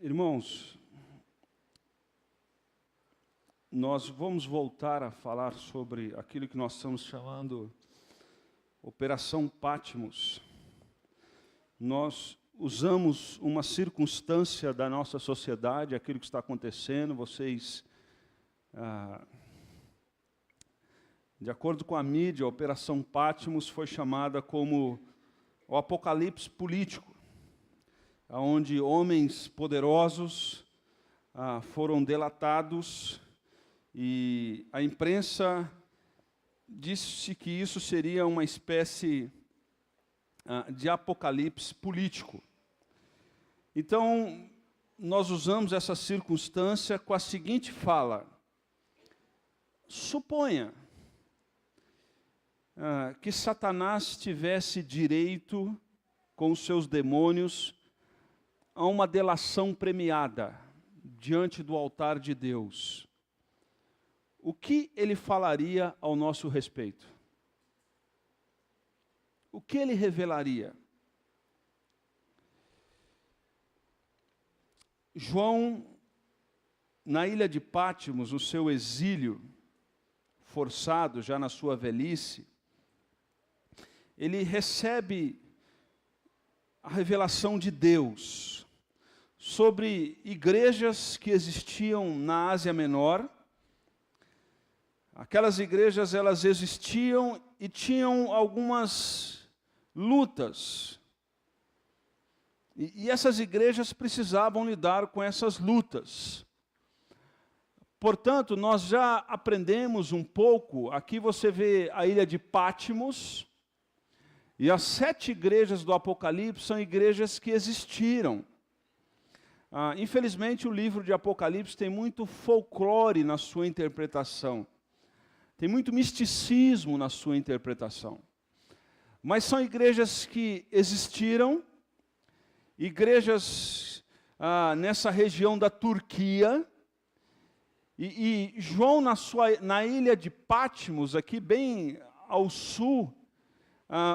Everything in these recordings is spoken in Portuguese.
Irmãos, nós vamos voltar a falar sobre aquilo que nós estamos chamando Operação Patmos. Nós usamos uma circunstância da nossa sociedade, aquilo que está acontecendo, vocês, de acordo com a mídia, a Operação Patmos foi chamada como o apocalipse político, onde homens poderosos foram delatados e a imprensa disse que isso seria uma espécie de apocalipse político. Então, nós usamos essa circunstância com a seguinte fala: suponha que Satanás tivesse direito, com os seus demônios, a uma delação premiada diante do altar de Deus. O que ele falaria ao nosso respeito? O que ele revelaria? João, na ilha de Patmos, no seu exílio forçado, já na sua velhice, ele recebe a revelação de Deus sobre igrejas que existiam na Ásia Menor. Aquelas igrejas, elas existiam e tinham algumas lutas. E essas igrejas precisavam lidar com essas lutas. Portanto, nós já aprendemos um pouco, aqui você vê a ilha de Patmos, e as 7 igrejas do Apocalipse são igrejas que existiram. Infelizmente, o livro de Apocalipse tem muito folclore na sua interpretação. Tem muito misticismo na sua interpretação. Mas são igrejas que existiram, igrejas nessa região da Turquia, e João, na ilha de Patmos, aqui bem ao sul,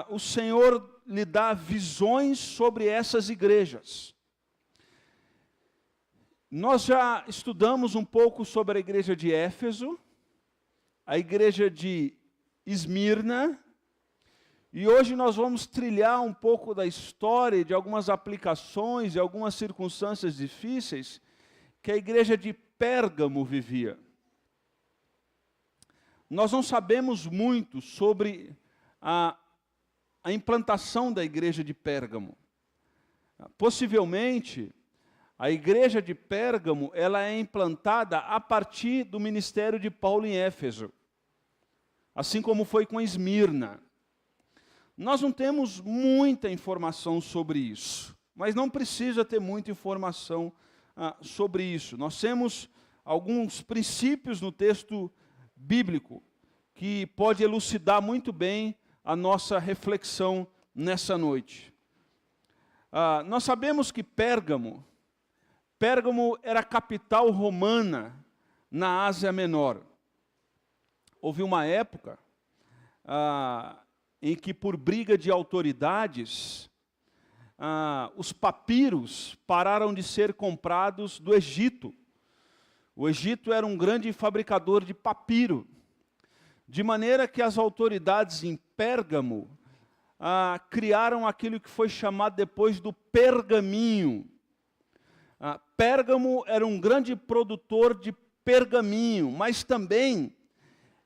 o Senhor lhe dá visões sobre essas igrejas. Nós já estudamos um pouco sobre a igreja de Éfeso, a igreja de Esmirna, e hoje nós vamos trilhar um pouco da história, de algumas aplicações e algumas circunstâncias difíceis que a igreja de Pérgamo vivia. Nós não sabemos muito sobre a implantação da igreja de Pérgamo. Possivelmente, a igreja de Pérgamo ela é implantada a partir do ministério de Paulo em Éfeso, assim como foi com Esmirna. Nós não temos muita informação sobre isso, mas não precisa ter muita informação sobre isso. Nós temos alguns princípios no texto bíblico que pode elucidar muito bem a nossa reflexão nessa noite. Nós sabemos que Pérgamo era a capital romana na Ásia Menor. Houve uma época em que, por briga de autoridades, os papiros pararam de ser comprados do Egito. O Egito era um grande fabricador de papiro, de maneira que as autoridades em Pérgamo criaram aquilo que foi chamado depois do pergaminho. Pérgamo era um grande produtor de pergaminho, mas também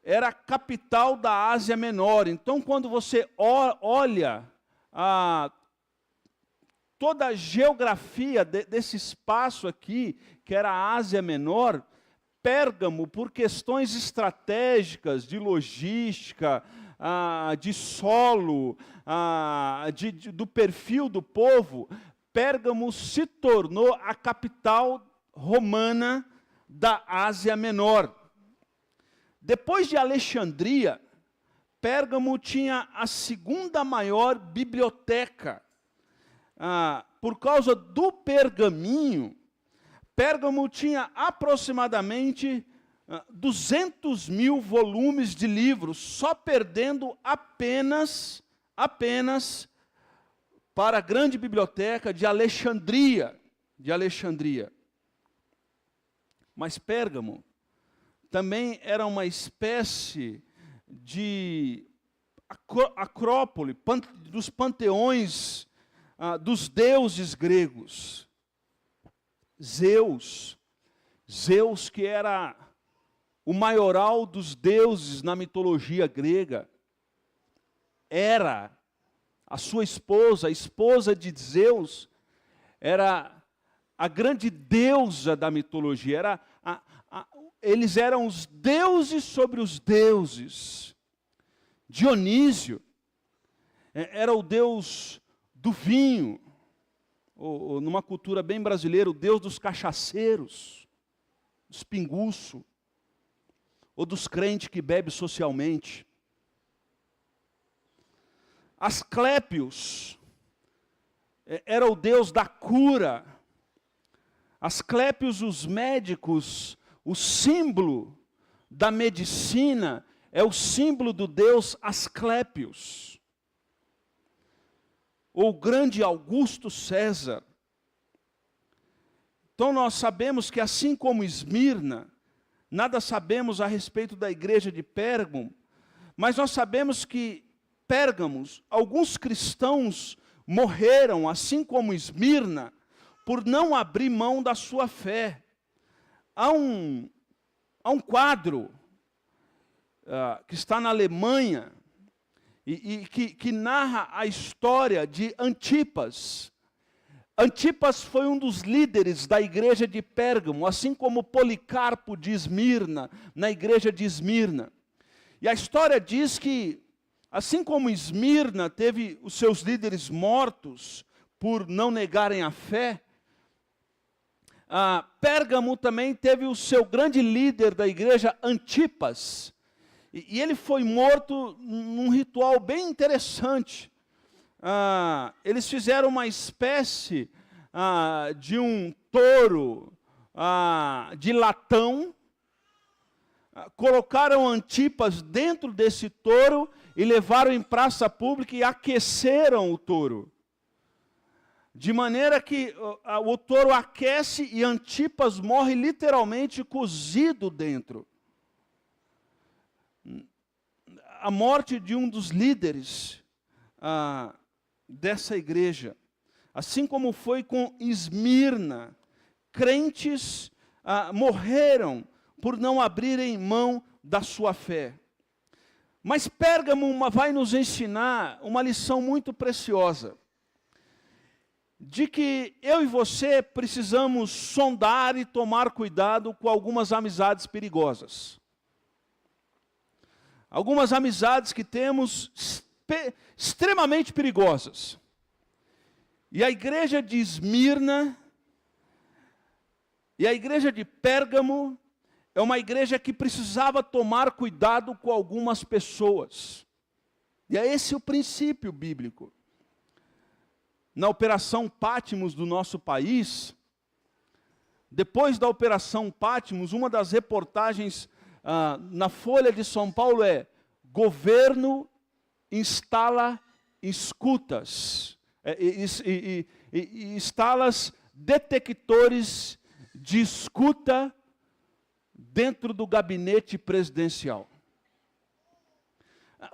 era a capital da Ásia Menor. Então, quando você olha toda a geografia desse espaço aqui, que era a Ásia Menor, Pérgamo, por questões estratégicas, de logística, de solo, do perfil do povo, Pérgamo se tornou a capital romana da Ásia Menor. Depois de Alexandria, Pérgamo tinha a 2ª maior biblioteca. Por causa do pergaminho, Pérgamo tinha aproximadamente 200.000 volumes de livros, só perdendo apenas para a grande biblioteca de Alexandria. de Alexandria. Mas Pérgamo também era uma espécie de acrópole, dos panteões dos deuses gregos. Zeus que era o maioral dos deuses na mitologia grega, Hera, a sua esposa, a esposa de Zeus, era a grande deusa da mitologia, eles eram os deuses sobre os deuses. Dionísio era o deus do vinho, ou numa cultura bem brasileira, o deus dos cachaceiros, dos pinguço, ou dos crentes que bebem socialmente. Asclépios era o deus da cura. Asclépios, os médicos, o símbolo da medicina é o símbolo do deus Asclépios. O grande Augusto César. Então nós sabemos que assim como Esmirna, nada sabemos a respeito da igreja de Pérgamo, mas nós sabemos que Pérgamos, alguns cristãos morreram, assim como Esmirna, por não abrir mão da sua fé. Há um quadro que está na Alemanha e que narra a história de Antipas. Antipas foi um dos líderes da igreja de Pérgamo, assim como Policarpo de Esmirna, na igreja de Esmirna. E a história diz que, assim como Esmirna teve os seus líderes mortos por não negarem a fé, Pérgamo também teve o seu grande líder da igreja, Antipas. E ele foi morto num ritual bem interessante. Eles fizeram uma espécie de um touro de latão, colocaram Antipas dentro desse touro e levaram em praça pública e aqueceram o touro. De maneira que o touro aquece e Antipas morre literalmente cozido dentro. A morte de um dos líderes dessa igreja, assim como foi com Esmirna, crentes morreram por não abrirem mão da sua fé. Mas Pérgamo vai nos ensinar uma lição muito preciosa, de que eu e você precisamos sondar e tomar cuidado com algumas amizades perigosas. Algumas amizades que temos extremamente perigosas. E a igreja de Esmirna e a igreja de Pérgamo é uma igreja que precisava tomar cuidado com algumas pessoas. E é esse o princípio bíblico. Na Operação Patmos do nosso país, depois da Operação Patmos, uma das reportagens na Folha de São Paulo é: governo instala escutas, instala detectores de escuta dentro do gabinete presidencial.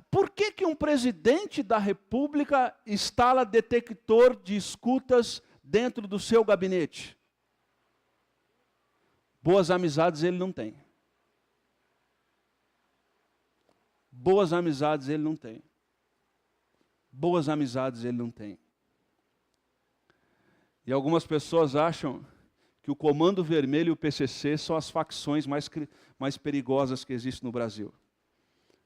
Por que um presidente da República instala detector de escutas dentro do seu gabinete? Boas amizades ele não tem. Boas amizades ele não tem. Boas amizades ele não tem. E algumas pessoas acham que o Comando Vermelho e o PCC são as facções mais perigosas que existem no Brasil.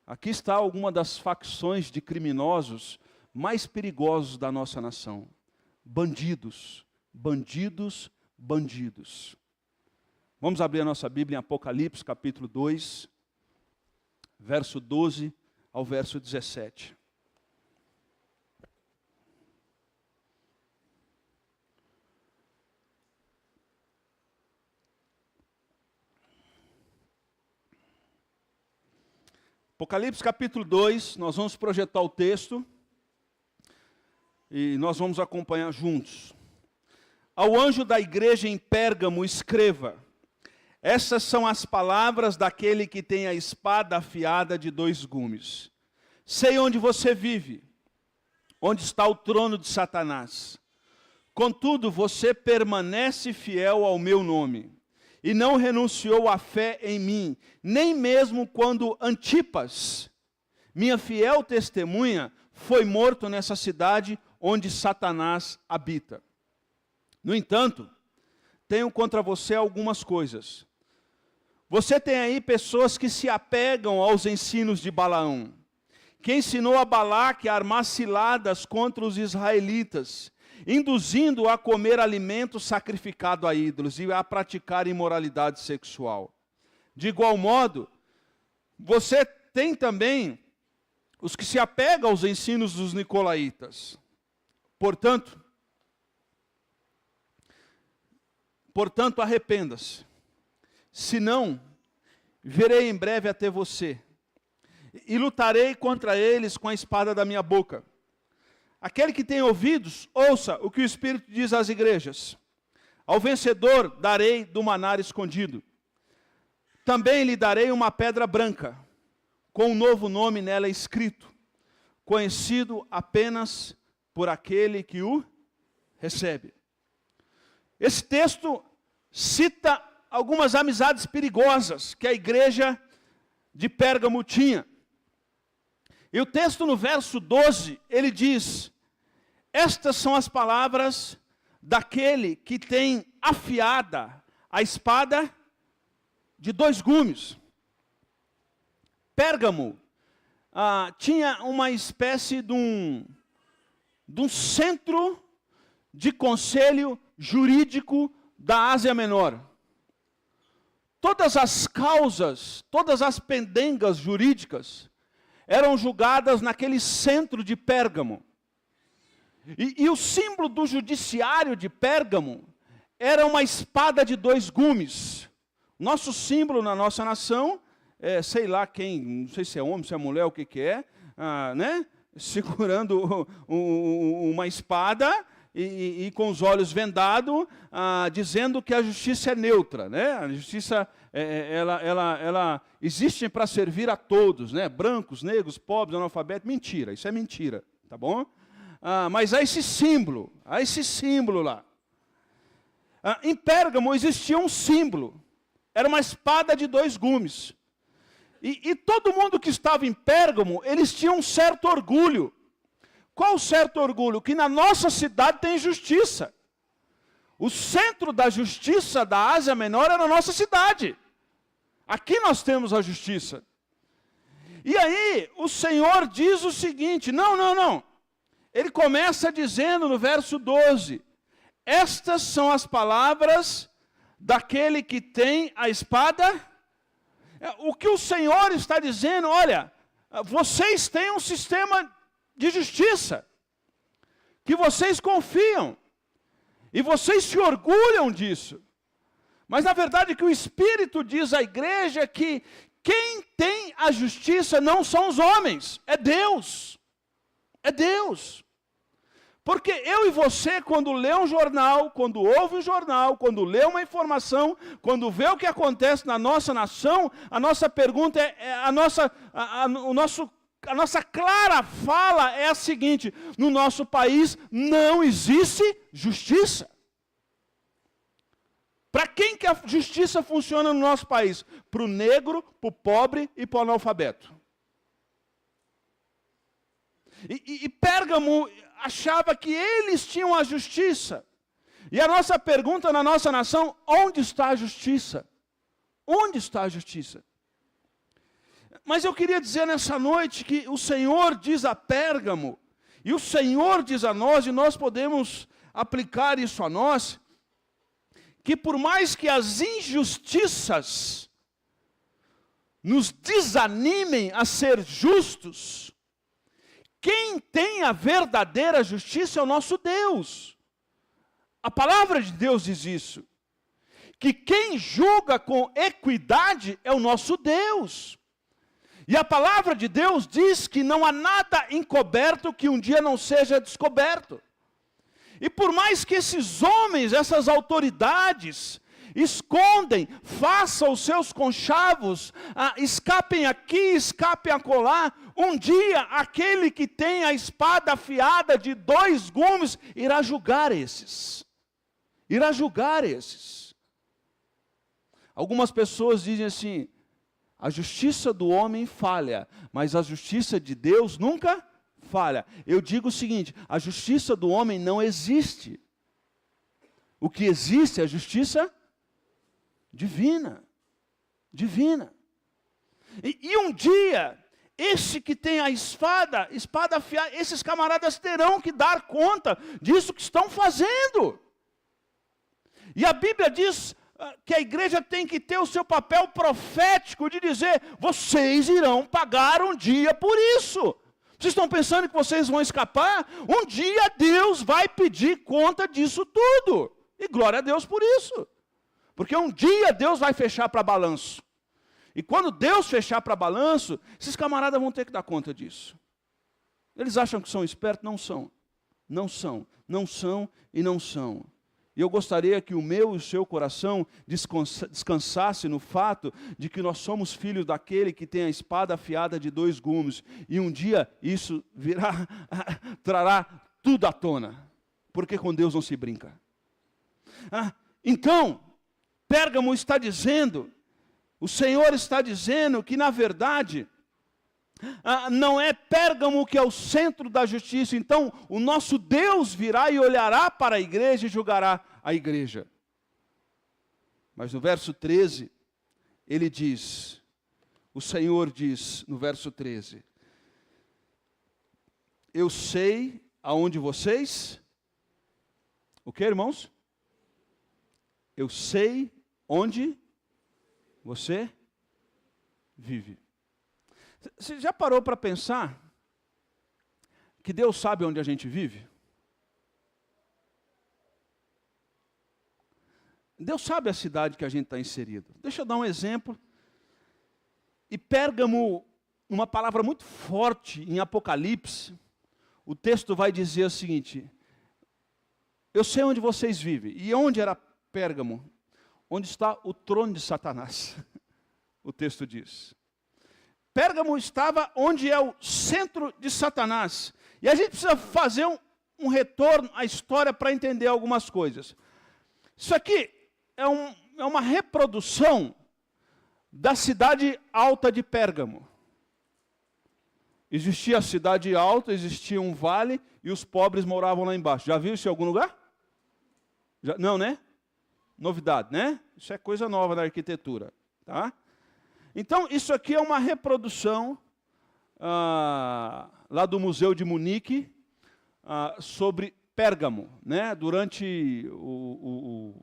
Aqui está alguma das facções de criminosos mais perigosos da nossa nação. Bandidos, bandidos, bandidos. Vamos abrir a nossa Bíblia em Apocalipse, capítulo 2, verso 12 ao verso 17. Apocalipse capítulo 2, nós vamos projetar o texto e nós vamos acompanhar juntos. ao anjo da igreja em Pérgamo, escreva: essas são as palavras daquele que tem a espada afiada de 2 gumes. Sei onde você vive, onde está o trono de Satanás. Contudo, você permanece fiel ao meu nome, e não renunciou à fé em mim, nem mesmo quando Antipas, minha fiel testemunha, foi morto nessa cidade onde Satanás habita. No entanto, tenho contra você algumas coisas. Você tem aí pessoas que se apegam aos ensinos de Balaão, que ensinou a Balaque a armar ciladas contra os israelitas, induzindo-o a comer alimento sacrificado a ídolos e a praticar imoralidade sexual. De igual modo, você tem também os que se apegam aos ensinos dos nicolaítas. Portanto, arrependa-se. Senão, virei em breve até você, e lutarei contra eles com a espada da minha boca. Aquele que tem ouvidos, ouça o que o Espírito diz às igrejas. Ao vencedor darei do maná escondido. Também lhe darei uma pedra branca, com um novo nome nela escrito, conhecido apenas por aquele que o recebe. Esse texto cita algumas amizades perigosas que a igreja de Pérgamo tinha. E o texto no verso 12, ele diz: estas são as palavras daquele que tem afiada a espada de 2 gumes. Pérgamo tinha uma espécie de um centro de conselho jurídico da Ásia Menor. Todas as causas, todas as pendengas jurídicas eram julgadas naquele centro de Pérgamo. E o símbolo do judiciário de Pérgamo era uma espada de 2 gumes. Nosso símbolo na nossa nação sei lá quem, não sei se é homem, se é mulher, o que é, né? Segurando uma espada e com os olhos vendados, dizendo que a justiça é neutra, né? A justiça ela existe para servir a todos, né? Brancos, negros, pobres, analfabetos. Mentira, isso é mentira, tá bom? Mas há esse símbolo lá. Em Pérgamo existia um símbolo, era uma espada de 2 gumes. E todo mundo que estava em Pérgamo, eles tinham um certo orgulho. Qual o certo orgulho? Que na nossa cidade tem justiça. O centro da justiça da Ásia Menor é na nossa cidade. Aqui nós temos a justiça. E aí, o Senhor diz o seguinte, não. Ele começa dizendo no verso 12, estas são as palavras daquele que tem a espada. O que o Senhor está dizendo, olha, vocês têm um sistema de justiça, que vocês confiam, e vocês se orgulham disso. Mas na verdade o que o Espírito diz à igreja é que quem tem a justiça não são os homens, é Deus. É Deus. Porque eu e você, quando lê um jornal, quando ouve um jornal, quando lê uma informação, quando vê o que acontece na nossa nação, a nossa pergunta a nossa clara fala é a seguinte: no nosso país não existe justiça. Para quem que a justiça funciona no nosso país? Para o negro, para o pobre e para o analfabeto. E Pérgamo achava que eles tinham a justiça. E a nossa pergunta na nossa nação: onde está a justiça? Onde está a justiça? Mas eu queria dizer nessa noite que o Senhor diz a Pérgamo, e o Senhor diz a nós, e nós podemos aplicar isso a nós, que por mais que as injustiças nos desanimem a ser justos, quem tem a verdadeira justiça é o nosso Deus. A palavra de Deus diz isso. Que quem julga com equidade é o nosso Deus. E a palavra de Deus diz que não há nada encoberto que um dia não seja descoberto. E por mais que esses homens, essas autoridades, escondem, façam os seus conchavos, escapem aqui, escapem acolá, um dia aquele que tem a espada afiada de 2 gumes irá julgar esses. Irá julgar esses. Algumas pessoas dizem assim: a justiça do homem falha, mas a justiça de Deus nunca falha. Eu digo o seguinte: a justiça do homem não existe. O que existe é a justiça divina. Divina. E um dia, esse que tem a espada afiada, esses camaradas terão que dar conta disso que estão fazendo. E a Bíblia diz que a igreja tem que ter o seu papel profético de dizer: vocês irão pagar um dia por isso. Vocês estão pensando que vocês vão escapar? Um dia Deus vai pedir conta disso tudo. E glória a Deus por isso. Porque um dia Deus vai fechar para balanço. E quando Deus fechar para balanço, esses camaradas vão ter que dar conta disso. Eles acham que são espertos? Não são. Não são. Não são e não são. E eu gostaria que o meu e o seu coração descansasse no fato de que nós somos filhos daquele que tem a espada afiada de 2 gumes. E um dia isso trará tudo à tona. Porque com Deus não se brinca. Então, Pérgamo está dizendo, o Senhor está dizendo que na verdade não é Pérgamo que é o centro da justiça. Então o nosso Deus virá e olhará para a igreja e julgará a igreja. Mas no verso 13, ele diz, o Senhor diz no verso 13: eu sei aonde vocês, o que, irmãos? Eu sei onde você vive. Você já parou para pensar que Deus sabe onde a gente vive? Deus sabe a cidade que a gente está inserido. Deixa eu dar um exemplo. E Pérgamo, uma palavra muito forte em Apocalipse, o texto vai dizer o seguinte: eu sei onde vocês vivem. E onde era Pérgamo? Onde está o trono de Satanás. O texto diz. Pérgamo estava onde é o centro de Satanás. E a gente precisa fazer um retorno à história para entender algumas coisas. Isso aqui é uma reprodução da cidade alta de Pérgamo. Existia a cidade alta, existia um vale e os pobres moravam lá embaixo. Já viu isso em algum lugar? Não, né? Novidade, né? Isso é coisa nova na arquitetura. Tá? Então, isso aqui é uma reprodução lá do Museu de Munique sobre Pérgamo, né? Durante o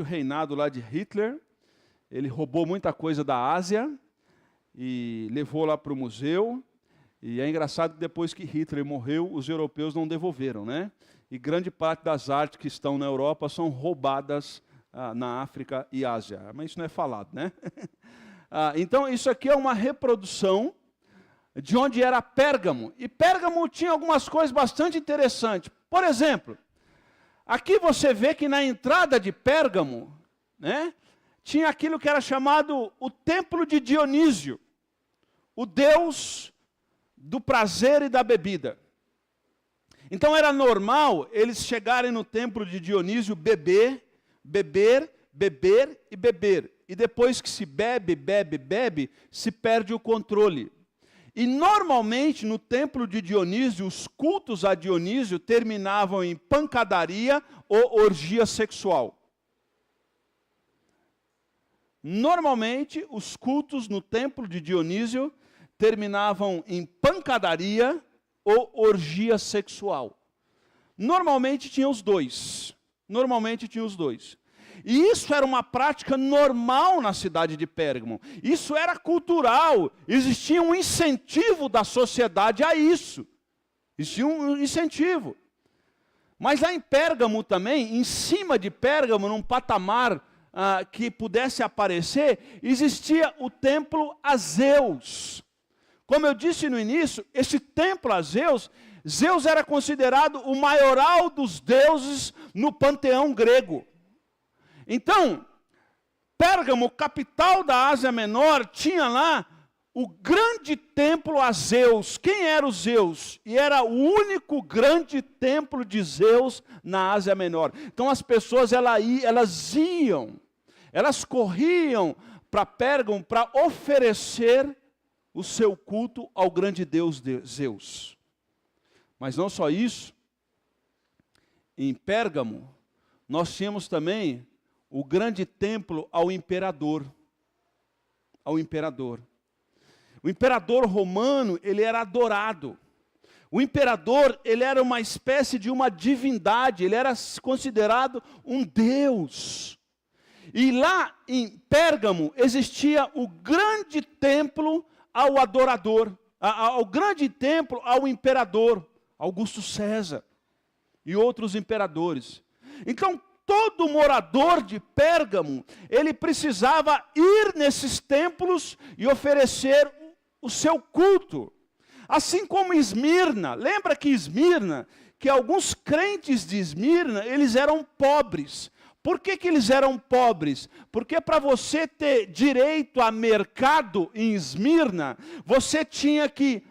reinado lá de Hitler, ele roubou muita coisa da Ásia e levou lá para o museu. E é engraçado que depois que Hitler morreu, os europeus não devolveram, né? E grande parte das artes que estão na Europa são roubadas na África e Ásia. Mas isso não é falado, né? Então, isso aqui é uma reprodução de onde era Pérgamo. E Pérgamo tinha algumas coisas bastante interessantes. Por exemplo, aqui você vê que na entrada de Pérgamo, né, tinha aquilo que era chamado o templo de Dionísio, o deus do prazer e da bebida. Então era normal eles chegarem no templo de Dionísio, beber, e beber. E depois que se bebe, se perde o controle. E normalmente no templo de Dionísio, os cultos a Dionísio terminavam em pancadaria ou orgia sexual. Normalmente os cultos no templo de Dionísio terminavam em pancadaria ou orgia sexual. Normalmente tinha os dois. E isso era uma prática normal na cidade de Pérgamo. Isso era cultural. Existia um incentivo da sociedade a isso. Existia um incentivo. Mas lá em Pérgamo também, em cima de Pérgamo, num patamar que pudesse aparecer, existia o templo a Zeus. Como eu disse no início, esse templo a Zeus Zeus era considerado o maioral dos deuses no panteão grego. Então, Pérgamo, capital da Ásia Menor, tinha lá o grande templo a Zeus. Quem era o Zeus? E era o único grande templo de Zeus na Ásia Menor. Então as pessoas elas corriam para Pérgamo para oferecer o seu culto ao grande Deus Zeus. Mas não só isso, em Pérgamo nós tínhamos também o grande templo ao imperador. O imperador romano, ele era adorado. O imperador, ele era uma espécie de uma divindade, ele era considerado um deus. E lá em Pérgamo existia o grande templo ao adorador, ao grande templo ao imperador, Augusto César e outros imperadores. Então, todo morador de Pérgamo, ele precisava ir nesses templos e oferecer o seu culto. Assim como Esmirna, lembra que alguns crentes de Esmirna, eles eram pobres. Por que eles eram pobres? Porque para você ter direito a mercado em Esmirna, você tinha que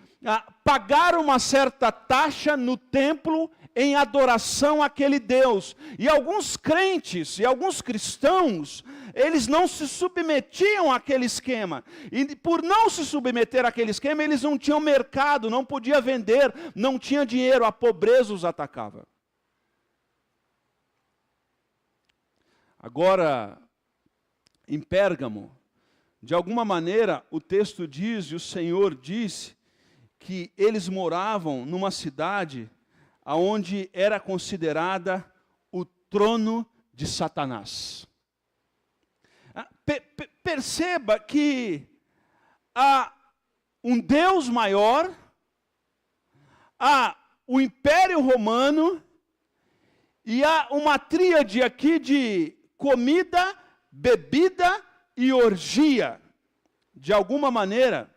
pagar uma certa taxa no templo em adoração àquele Deus. E alguns crentes e alguns cristãos, eles não se submetiam àquele esquema. E por não se submeter àquele esquema, eles não tinham mercado, não podia vender, não tinha dinheiro, a pobreza os atacava. Agora, em Pérgamo, de alguma maneira, o texto diz, e o Senhor disse, que eles moravam numa cidade onde era considerada o trono de Satanás. Perceba que há um Deus maior, há o Império Romano, e há uma tríade aqui de comida, bebida e orgia. De alguma maneira,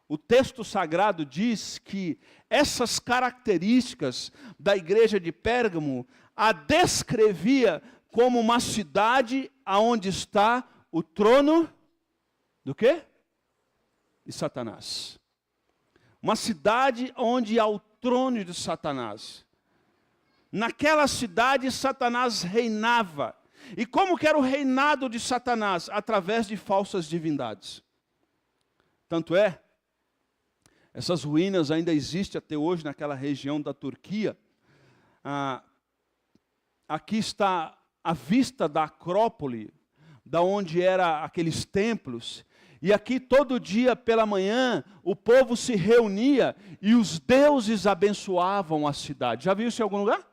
o texto sagrado diz que essas características da igreja de Pérgamo a descrevia como uma cidade onde está o trono do quê? De Satanás. Uma cidade onde há o trono de Satanás. Naquela cidade, Satanás reinava. E como que era o reinado de Satanás? Através de falsas divindades. Tanto é, essas ruínas ainda existem até hoje naquela região da Turquia. Aqui está a vista da Acrópole, da onde eram aqueles templos. E aqui todo dia pela manhã o povo se reunia e os deuses abençoavam a cidade. Já viu isso em algum lugar?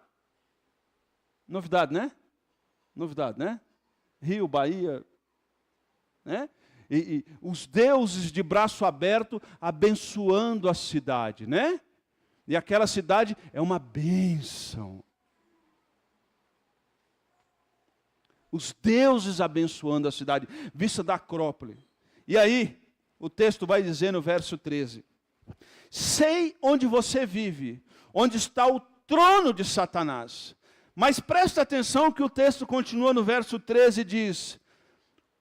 Novidade, né? Novidade, né? Rio, Bahia, né? E os deuses de braço aberto abençoando a cidade, né? E aquela cidade é uma bênção. Os deuses abençoando a cidade, vista da Acrópole. E aí, o texto vai dizer no verso 13: sei onde você vive, onde está o trono de Satanás. Mas presta atenção que o texto continua no verso 13 e diz: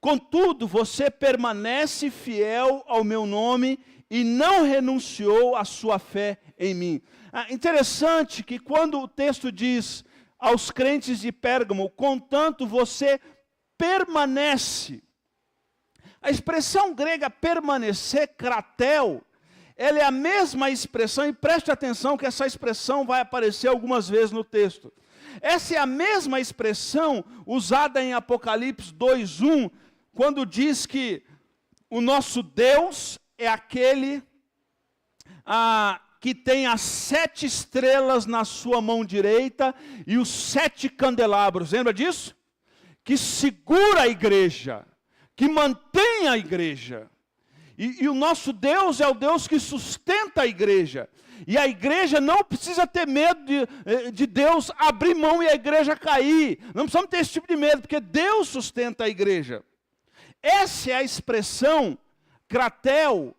contudo, você permanece fiel ao meu nome e não renunciou à sua fé em mim. Interessante que quando o texto diz aos crentes de Pérgamo, contanto você permanece. A expressão grega permanecer, kratel, ela é a mesma expressão, e preste atenção que essa expressão vai aparecer algumas vezes no texto. Essa é a mesma expressão usada em Apocalipse 2:1, quando diz que o nosso Deus é aquele que tem as 7 estrelas na sua mão direita e os 7 candelabros. Lembra disso? Que segura a igreja, que mantém a igreja. E o nosso Deus é o Deus que sustenta a igreja. E a igreja não precisa ter medo de Deus abrir mão e a igreja cair. Não precisamos ter esse tipo de medo, porque Deus sustenta a igreja. Essa é a expressão kratel,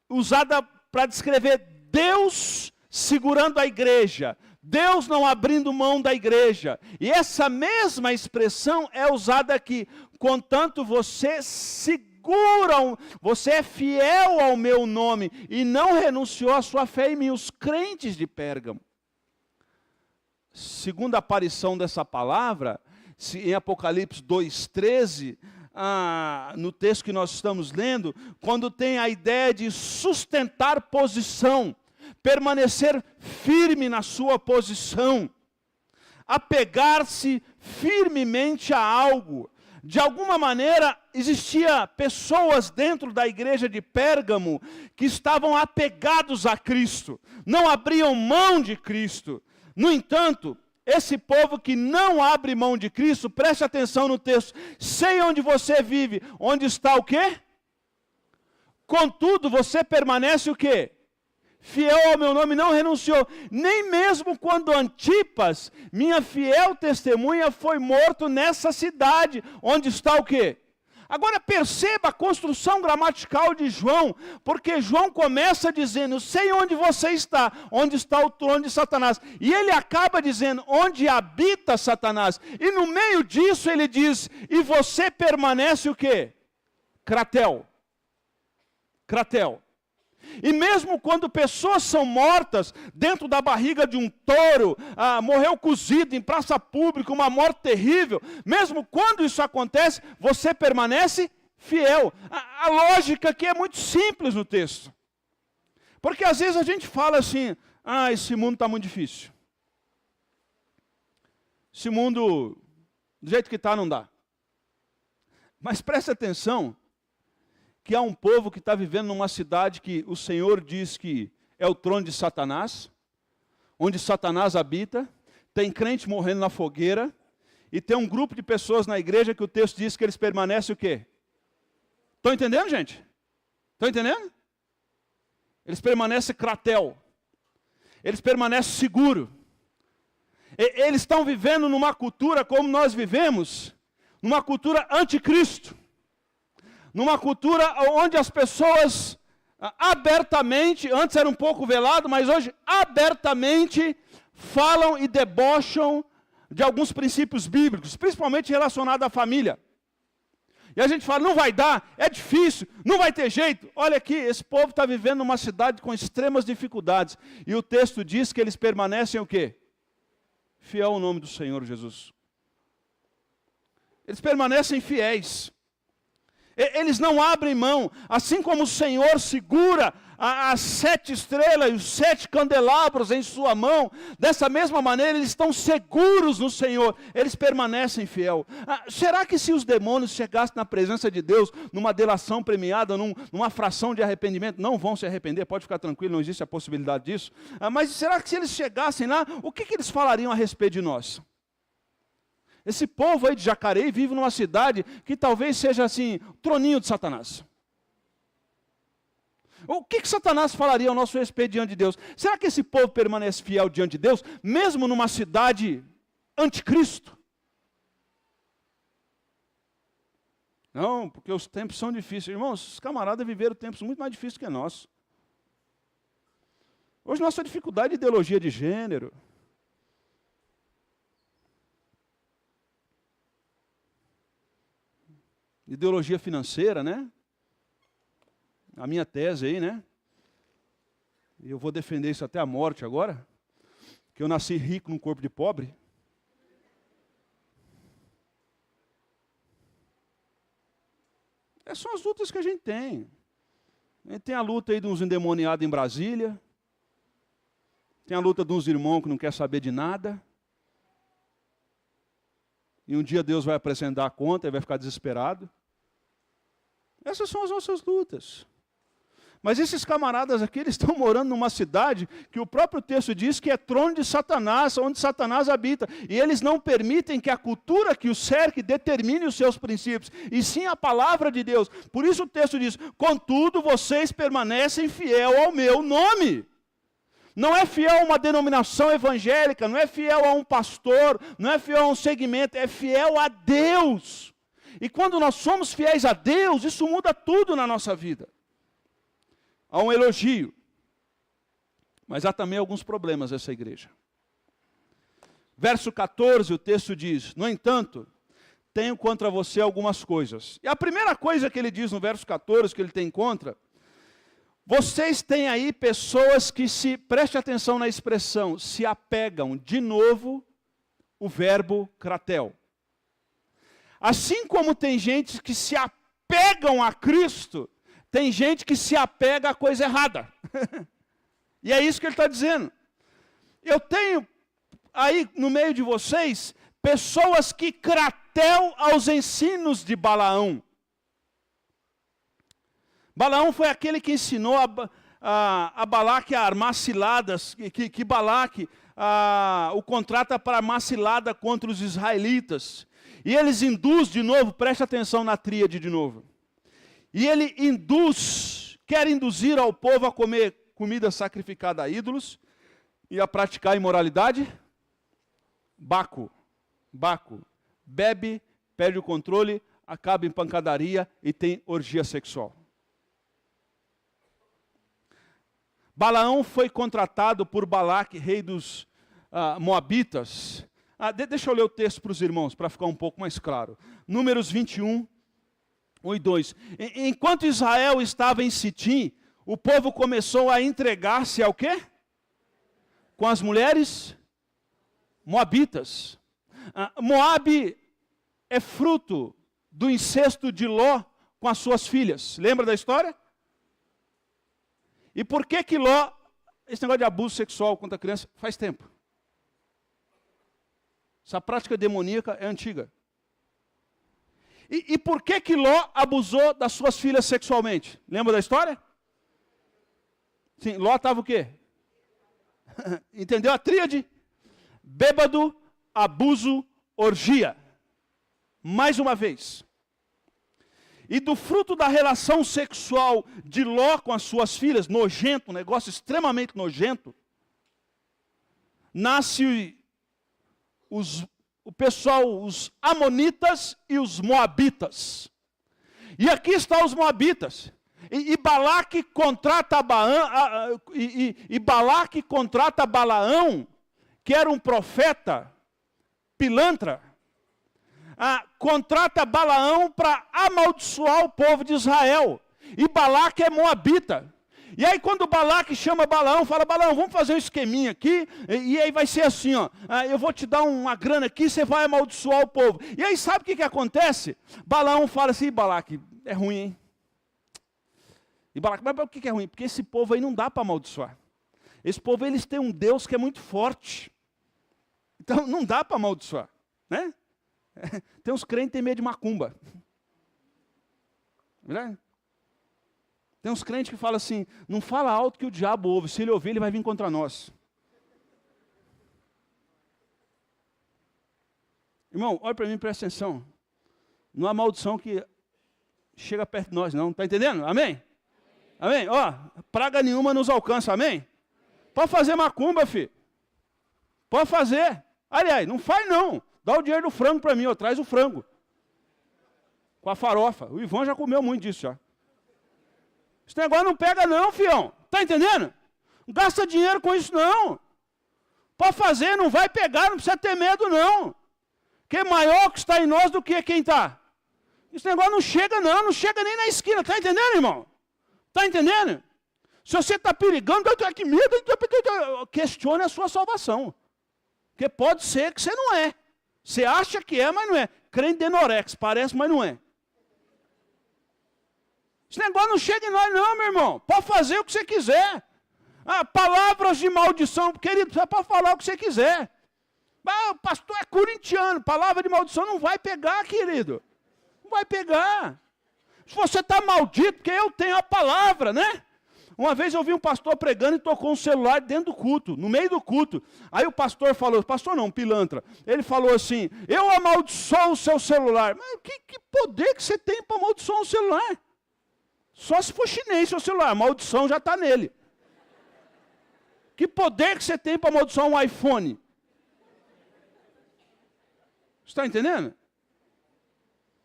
usada para descrever Deus segurando a igreja, Deus não abrindo mão da igreja. E essa mesma expressão é usada aqui. Contanto você você é fiel ao meu nome e não renunciou à sua fé em mim. Os crentes de Pérgamo. Segunda aparição dessa palavra, em Apocalipse 2:13, no texto que nós estamos lendo, quando tem a ideia de sustentar posição, permanecer firme na sua posição, apegar-se firmemente a algo. De alguma maneira, existia pessoas dentro da igreja de Pérgamo que estavam apegados a Cristo, não abriam mão de Cristo. No entanto, esse povo que não abre mão de Cristo, preste atenção no texto, sei onde você vive, onde está o quê? Contudo, você permanece o quê? Fiel ao meu nome, não renunciou, nem mesmo quando Antipas, minha fiel testemunha, foi morto nessa cidade, onde está o quê? Agora perceba a construção gramatical de João, porque João começa dizendo, sei onde você está o trono de Satanás, e ele acaba dizendo, onde habita Satanás, e no meio disso ele diz, e você permanece o quê? Cratel. E mesmo quando pessoas são mortas dentro da barriga de um touro, morreu cozido em praça pública, uma morte terrível, mesmo quando isso acontece, você permanece fiel. A lógica aqui é muito simples no texto. Porque às vezes a gente fala assim, esse mundo está muito difícil. Esse mundo, do jeito que está, não dá. Mas preste atenção, que há um povo que está vivendo numa cidade que o Senhor diz que é o trono de Satanás, onde Satanás habita, tem crente morrendo na fogueira, e tem um grupo de pessoas na igreja que o texto diz que eles permanecem o quê? Estão entendendo, gente? Estão entendendo? Eles permanecem cratel, eles permanecem seguros, eles estão vivendo numa cultura como nós vivemos, numa cultura anticristo, numa cultura onde as pessoas abertamente, antes era um pouco velado, mas hoje abertamente falam e debocham de alguns princípios bíblicos, principalmente relacionados à família. E a gente fala, não vai dar, é difícil, não vai ter jeito. Olha aqui, esse povo está vivendo numa cidade com extremas dificuldades. E o texto diz que eles permanecem o quê? Fiel ao nome do Senhor Jesus. Eles permanecem fiéis. Eles não abrem mão, assim como o Senhor segura as 7 estrelas e os 7 candelabros em sua mão, dessa mesma maneira eles estão seguros no Senhor, eles permanecem fiel. Será que se os demônios chegassem na presença de Deus, numa delação premiada, numa fração de arrependimento, não vão se arrepender, pode ficar tranquilo, não existe a possibilidade disso, mas será que se eles chegassem lá, o que eles falariam a respeito de nós? Esse povo aí de Jacareí vive numa cidade que talvez seja assim, o troninho de Satanás. O que Satanás falaria ao nosso respeito diante de Deus? Será que esse povo permanece fiel diante de Deus, mesmo numa cidade anticristo? Não, porque os tempos são difíceis. Irmãos, os camaradas viveram tempos muito mais difíceis que nós. Hoje nossa dificuldade é ideologia de gênero. Ideologia financeira, né? A minha tese aí, né? E eu vou defender isso até a morte agora, que eu nasci rico num corpo de pobre. Essas são as lutas que a gente tem. A gente tem a luta aí de uns endemoniados em Brasília, tem a luta de uns irmãos que não quer saber de nada, e um dia Deus vai apresentar a conta e vai ficar desesperado. Essas são as nossas lutas. Mas esses camaradas aqui, eles estão morando numa cidade que o próprio texto diz que é trono de Satanás, onde Satanás habita. E eles não permitem que a cultura que os cerque determine os seus princípios, e sim a palavra de Deus. Por isso o texto diz, contudo vocês permanecem fiel ao meu nome. Não é fiel a uma denominação evangélica, não é fiel a um pastor, não é fiel a um segmento, é fiel a Deus. E quando nós somos fiéis a Deus, isso muda tudo na nossa vida. Há um elogio. Mas há também alguns problemas nessa igreja. Verso 14, o texto diz: no entanto, tenho contra você algumas coisas. E a primeira coisa que ele diz no verso 14, que ele tem contra, vocês têm aí pessoas que preste atenção na expressão, se apegam, de novo, o verbo kratel. Assim como tem gente que se apegam a Cristo, tem gente que se apega à coisa errada. E é isso que ele está dizendo. Eu tenho aí no meio de vocês pessoas que kratel aos ensinos de Balaão. Balaão foi aquele que ensinou a Balaque a armar ciladas, que Balaque o contrata para armar cilada contra os israelitas. E eles induz de novo, preste atenção na tríade de novo. E ele quer induzir ao povo a comer comida sacrificada a ídolos e a praticar imoralidade. Baco, bebe, perde o controle, acaba em pancadaria e tem orgia sexual. Balaão foi contratado por Balaque, rei dos Moabitas. Deixa eu ler o texto para os irmãos, para ficar um pouco mais claro. Números 21, 1 e 2. Enquanto Israel estava em Sitim, o povo começou a entregar-se ao quê? Com as mulheres moabitas. Moabe é fruto do incesto de Ló com as suas filhas. Lembra da história? E por que Ló, esse negócio de abuso sexual contra a criança, faz tempo? Essa prática demoníaca é antiga. E por que Ló abusou das suas filhas sexualmente? Lembra da história? Sim, Ló estava o quê? Entendeu a tríade? Bêbado, abuso, orgia. Mais uma vez. E do fruto da relação sexual de Ló com as suas filhas, nojento, um negócio extremamente nojento, nasce o pessoal, os amonitas e os moabitas. E aqui estão os moabitas. E Balaque contrata Balaque contrata Balaão, que era um profeta pilantra, contrata Balaão para amaldiçoar o povo de Israel. E Balaque é moabita. E aí quando Balaque chama Balaão, fala: Balaão, vamos fazer um esqueminha aqui, e aí vai ser assim, ó, eu vou te dar uma grana aqui, você vai amaldiçoar o povo. E aí sabe o que acontece? Balaão fala assim: Balaque, é ruim, hein? E Balaque, mas por que é ruim? Porque esse povo aí não dá para amaldiçoar. Esse povo, eles têm um Deus que é muito forte. Então não dá para amaldiçoar, né? Tem uns crentes que têm medo de macumba. Verdade? Tem uns crentes que falam assim: não fala alto que o diabo ouve, se ele ouvir ele vai vir contra nós. Irmão, olha para mim, presta atenção. Não há maldição que chega perto de nós, não. Está entendendo? Amém? Amém? Ó, praga nenhuma nos alcança, amém? Pode fazer macumba, filho. Pode fazer. Aliás, não faz não. Dá o dinheiro do frango para mim, ó, traz o frango. Com a farofa. O Ivan já comeu muito disso, já. Esse negócio não pega não, fião. Tá entendendo? Não gasta dinheiro com isso não. Pode fazer, não vai pegar, não precisa ter medo não. Que é maior que está em nós do que quem está. Esse negócio não chega não, não chega nem na esquina. Tá entendendo, irmão? Tá entendendo? Se você está perigando, eu tenho que medo, questione a sua salvação. Porque pode ser que você não é. Você acha que é, mas não é. Crente de Norex, parece, mas não é. Esse negócio não chega em nós não, meu irmão. Pode fazer o que você quiser. Palavras de maldição, querido, você pode falar o que você quiser. Mas o pastor é corintiano, palavra de maldição não vai pegar, querido. Não vai pegar. Se você está maldito, porque eu tenho a palavra, né? Uma vez eu vi um pastor pregando e tocou um celular dentro do culto, no meio do culto. Aí o pastor falou, pastor não, pilantra. Ele falou assim: eu amaldiçoo o seu celular. Mas que poder que você tem para amaldiçoar um celular? Só se for chinês seu celular, a maldição já está nele. Que poder que você tem para amaldiçoar um iPhone? Você está entendendo?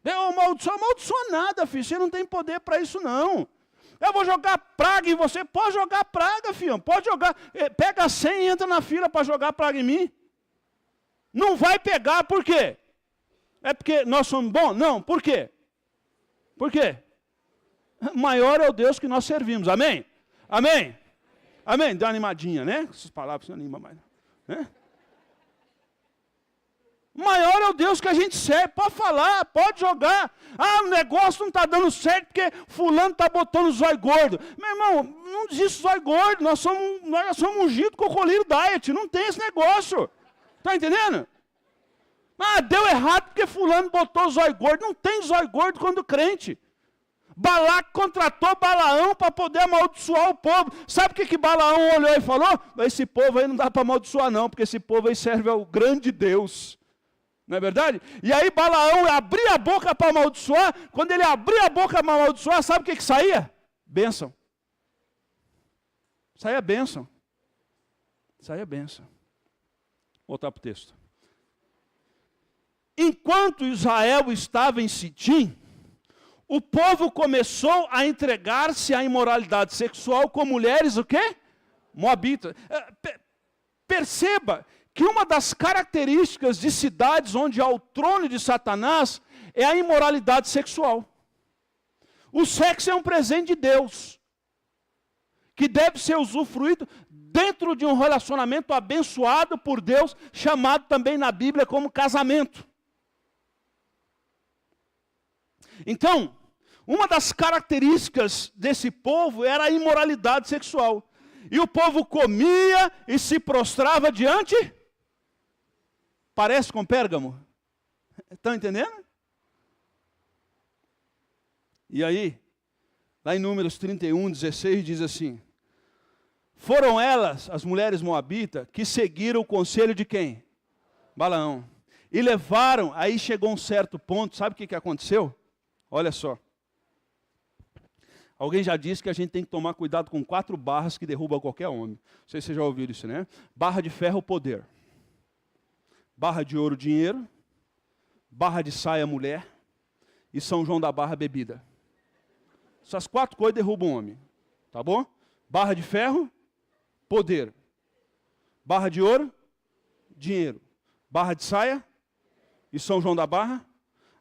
Eu amaldiçoa nada, filho, você não tem poder para isso não. Eu vou jogar praga em você. Pode jogar praga, filhão. Pode jogar. Pega 100 e entra na fila para jogar praga em mim. Não vai pegar, por quê? É porque nós somos bons? Não, por quê? Por quê? Maior é o Deus que nós servimos. Amém? Amém? Amém? Dá uma animadinha, né? Essas palavras não animam mais. Né? Maior é o Deus que a gente serve. Pode falar, pode jogar. Ah, o negócio não está dando certo porque fulano está botando zóio gordo. Meu irmão, não existe zóio gordo. Nós somos ungidos com o colírio diet. Não tem esse negócio. Está entendendo? Ah, deu errado porque fulano botou zóio gordo. Não tem zóio gordo quando crente. Balac contratou Balaão para poder amaldiçoar o povo. Sabe o que Balaão olhou e falou? Esse povo aí não dá para amaldiçoar não, porque esse povo aí serve ao grande Deus. Não é verdade? E aí Balaão abria a boca para amaldiçoar. Quando ele abria a boca para amaldiçoar, sabe o que saía? Bênção. Saía bênção. Saía bênção. Vou voltar para o texto. Enquanto Israel estava em Sitim, o povo começou a entregar-se à imoralidade sexual com mulheres, o quê? Moabitas. Perceba que uma das características de cidades onde há o trono de Satanás é a imoralidade sexual. O sexo é um presente de Deus, que deve ser usufruído dentro de um relacionamento abençoado por Deus, chamado também na Bíblia como casamento. Então, uma das características desse povo era a imoralidade sexual. E o povo comia e se prostrava diante. Parece com Pérgamo. Estão entendendo? E aí, lá em Números 31, 16, diz assim: foram elas, as mulheres moabitas, que seguiram o conselho de quem? Balaão. E levaram, aí chegou um certo ponto, sabe o que aconteceu? Olha só. Alguém já disse que a gente tem que tomar cuidado com 4 barras que derrubam qualquer homem. Não sei se vocês já ouviram isso, né? Barra de ferro, poder. Barra de ouro, dinheiro. Barra de saia, mulher. E São João da Barra, bebida. Essas 4 coisas derrubam o homem. Tá bom? Barra de ferro, poder. Barra de ouro, dinheiro. Barra de saia e São João da Barra.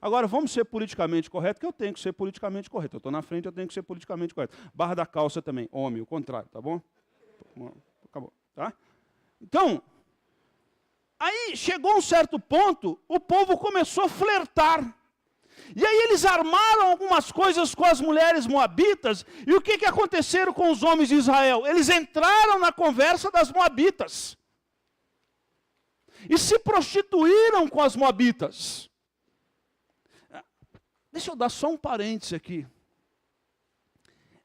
Agora, vamos ser politicamente corretos, que eu tenho que ser politicamente correto. Eu estou na frente, eu tenho que ser politicamente correto. Barra da calça também, homem, o contrário, tá bom? Acabou, tá? Então, aí chegou um certo ponto, o povo começou a flertar. E aí eles armaram algumas coisas com as mulheres moabitas, e o que aconteceram com os homens de Israel? Eles entraram na conversa das moabitas. E se prostituíram com as moabitas. Deixa eu dar só um parêntese aqui.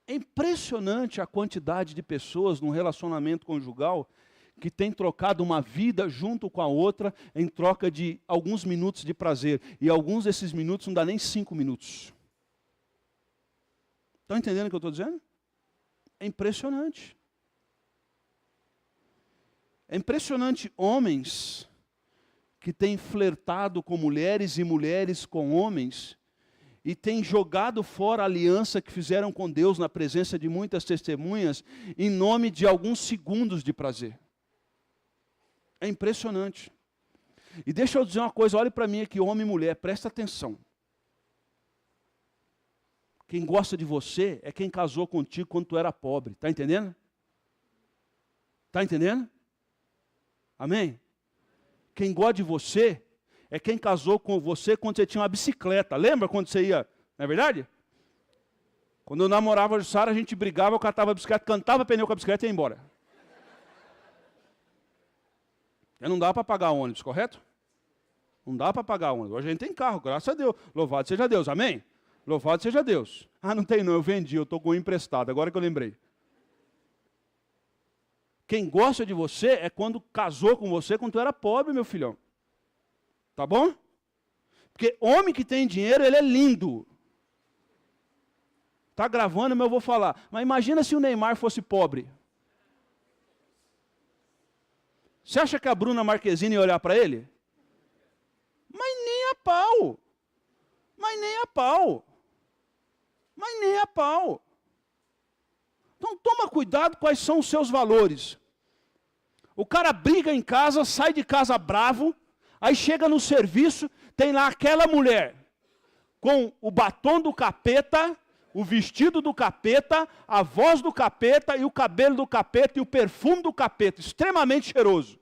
É impressionante a quantidade de pessoas num relacionamento conjugal que tem trocado uma vida junto com a outra em troca de alguns minutos de prazer. E alguns desses minutos não dá nem 5 minutos. Estão entendendo o que eu estou dizendo? É impressionante. É impressionante homens que têm flertado com mulheres e mulheres com homens e têm jogado fora a aliança que fizeram com Deus na presença de muitas testemunhas em nome de alguns segundos de prazer. É impressionante. E deixa eu dizer uma coisa, olhe para mim aqui, homem e mulher, presta atenção. Quem gosta de você é quem casou contigo quando tu era pobre, está entendendo? Está entendendo? Amém? Quem gosta de você é quem casou com você quando você tinha uma bicicleta. Lembra quando você ia, não é verdade? Quando eu namorava a Jussara, a gente brigava, eu catava a bicicleta, cantava pneu com a bicicleta e ia embora. Não dá para pagar ônibus, correto? Não dá para pagar ônibus. Hoje a gente tem carro, graças a Deus. Louvado seja Deus, amém? Louvado seja Deus. Ah, não tem não, eu vendi, eu estou com um emprestado, agora que eu lembrei. Quem gosta de você é quando casou com você quando tu era pobre, meu filhão. Tá bom? Porque homem que tem dinheiro, ele é lindo. Tá gravando, mas eu vou falar. Mas imagina se o Neymar fosse pobre. Você acha que a Bruna Marquezine ia olhar para ele? Mas nem a pau. Mas nem a pau. Mas nem a pau. toma cuidado quais são os seus valores. O cara briga em casa, sai de casa bravo, aí chega no serviço, tem lá aquela mulher com o batom do capeta, o vestido do capeta, a voz do capeta e o cabelo do capeta e o perfume do capeta, extremamente cheiroso.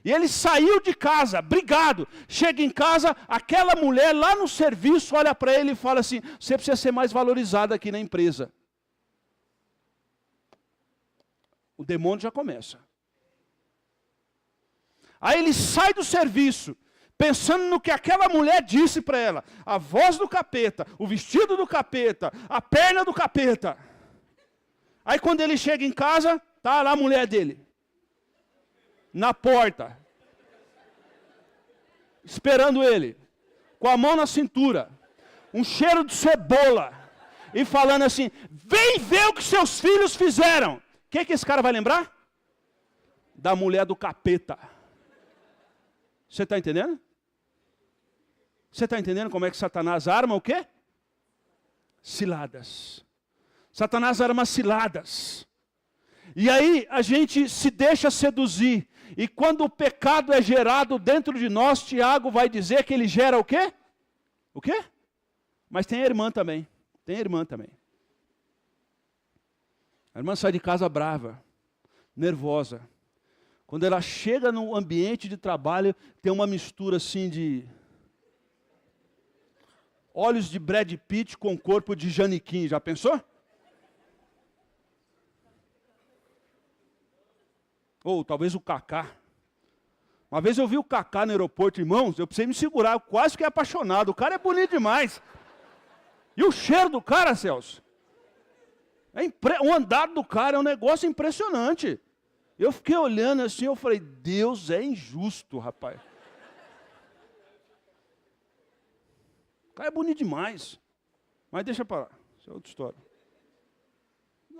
E ele saiu de casa, brigado. Chega em casa, aquela mulher lá no serviço olha para ele e fala assim: você precisa ser mais valorizado aqui na empresa. O demônio já começa. Aí ele sai do serviço, pensando no que aquela mulher disse para ela. A voz do capeta, o vestido do capeta, a perna do capeta. Aí quando ele chega em casa, tá lá a mulher dele. Na porta. Esperando ele. Com a mão na cintura. Um cheiro de cebola. E falando assim: vem ver o que seus filhos fizeram. O que esse cara vai lembrar? Da mulher do capeta. Você está entendendo? Você está entendendo como é que Satanás arma o quê? Ciladas. Satanás arma ciladas. E aí a gente se deixa seduzir. E quando o pecado é gerado dentro de nós, Tiago vai dizer que ele gera o quê? O quê? Mas tem a irmã também. Tem a irmã também. A irmã sai de casa brava, nervosa. Quando ela chega no ambiente de trabalho, tem uma mistura assim de olhos de Brad Pitt com corpo de Janequim. Já pensou? Ou talvez o Kaká. Uma vez eu vi o Kaká no aeroporto, irmãos, eu precisei me segurar, eu quase fiquei apaixonado. O cara é bonito demais. E o cheiro do cara, Celso? O andar do cara é um negócio impressionante. Eu fiquei olhando assim, eu falei: Deus é injusto, rapaz. O cara é bonito demais. Mas deixa para lá, isso é outra história.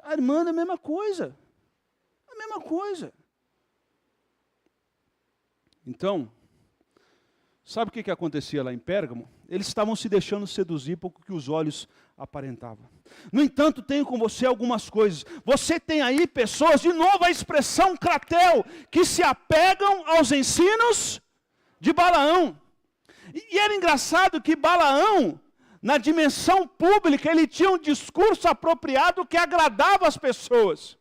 A irmã é a mesma coisa. A mesma coisa. Então, sabe o que acontecia lá em Pérgamo? Eles estavam se deixando seduzir por que os olhos aparentavam. No entanto, tenho com você algumas coisas. Você tem aí pessoas, de novo a expressão kratel, que se apegam aos ensinos de Balaão. E era engraçado que Balaão, na dimensão pública, ele tinha um discurso apropriado que agradava as pessoas.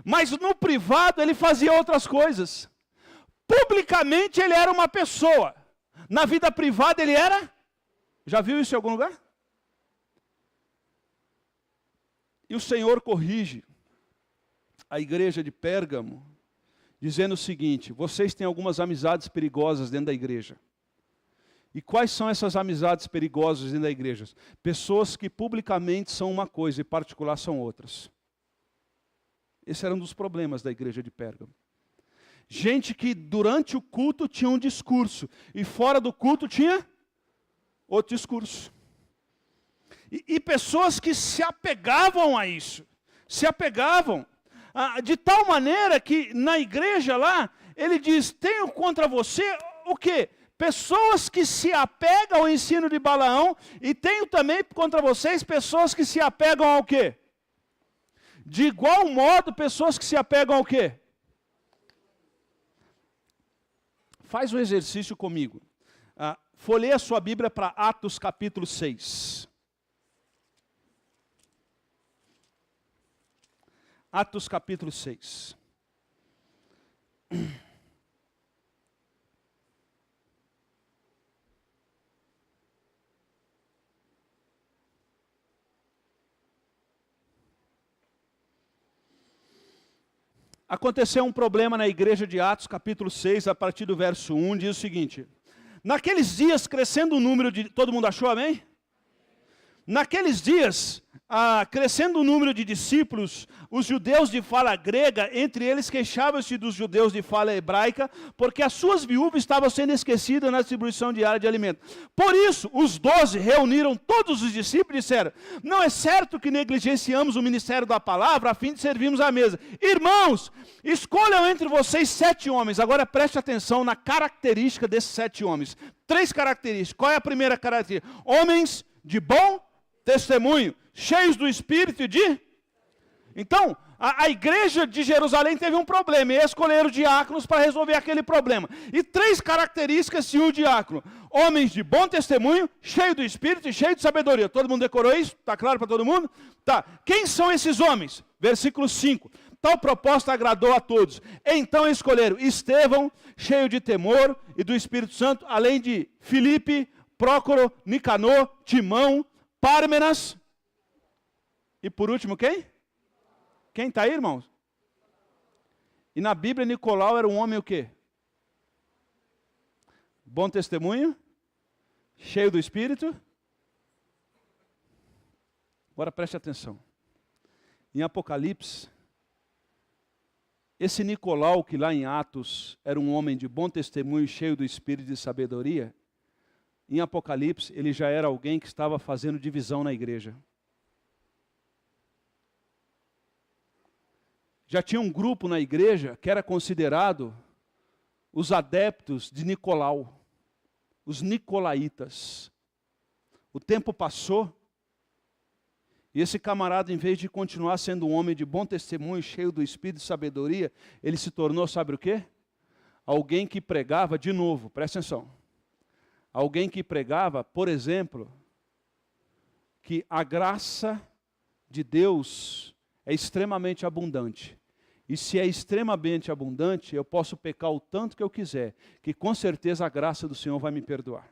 Mas no privado ele fazia outras coisas. Publicamente ele era uma pessoa. Na vida privada ele era... Já viu isso em algum lugar? E o Senhor corrige a igreja de Pérgamo, dizendo o seguinte: vocês têm algumas amizades perigosas dentro da igreja. E quais são essas amizades perigosas dentro da igreja? Pessoas que publicamente são uma coisa e particular são outras. Esse era um dos problemas da igreja de Pérgamo. Gente que durante o culto tinha um discurso e fora do culto tinha outro discurso. E pessoas que se apegavam a isso. Se apegavam. De tal maneira que na igreja lá, ele diz: tenho contra você o quê? Pessoas que se apegam ao ensino de Balaão, e tenho também contra vocês pessoas que se apegam ao quê? De igual modo, pessoas que se apegam ao quê? Faz o exercício comigo. Folheia a sua Bíblia para Atos capítulo 6. Atos capítulo 6. Aconteceu um problema na igreja de Atos, capítulo 6, a partir do verso 1, diz o seguinte: naqueles dias, crescendo o número de... Todo mundo achou, amém? Naqueles dias, crescendo o número de discípulos, os judeus de fala grega, entre eles queixavam-se dos judeus de fala hebraica, porque as suas viúvas estavam sendo esquecidas na distribuição diária de alimento. Por isso, os 12 reuniram todos os discípulos e disseram: não é certo que negligenciamos o ministério da palavra a fim de servirmos à mesa. Irmãos, escolham entre vocês 7 homens. Agora preste atenção na característica desses 7 homens. 3 características. Qual é a primeira característica? Homens de bom testemunho, cheios do Espírito e de Então, a igreja de Jerusalém teve um problema, e escolheram diáconos para resolver aquele problema. E 3 características tinha o diácono: homens de bom testemunho, cheio do Espírito e cheio de sabedoria. Todo mundo decorou isso? Está claro para todo mundo? Tá. Quem são esses homens? Versículo 5. Tal proposta agradou a todos. Então escolheram Estevão, cheio de temor e do Espírito Santo, além de Filipe, Prócoro, Nicanor, Timão, Pármenas. E por último quem? Quem está aí, irmãos? E na Bíblia, Nicolau era um homem o quê? Bom testemunho, cheio do Espírito. Agora preste atenção. Em Apocalipse, esse Nicolau, que lá em Atos era um homem de bom testemunho, cheio do Espírito e de sabedoria, em Apocalipse ele já era alguém que estava fazendo divisão na igreja. Já tinha um grupo na igreja que era considerado os adeptos de Nicolau, os nicolaítas. O tempo passou, e esse camarada, em vez de continuar sendo um homem de bom testemunho, cheio do Espírito e sabedoria, ele se tornou, sabe o quê? Alguém que pregava, de novo, presta atenção, alguém que pregava, por exemplo, que a graça de Deus é extremamente abundante. E se é extremamente abundante, eu posso pecar o tanto que eu quiser, que com certeza a graça do Senhor vai me perdoar.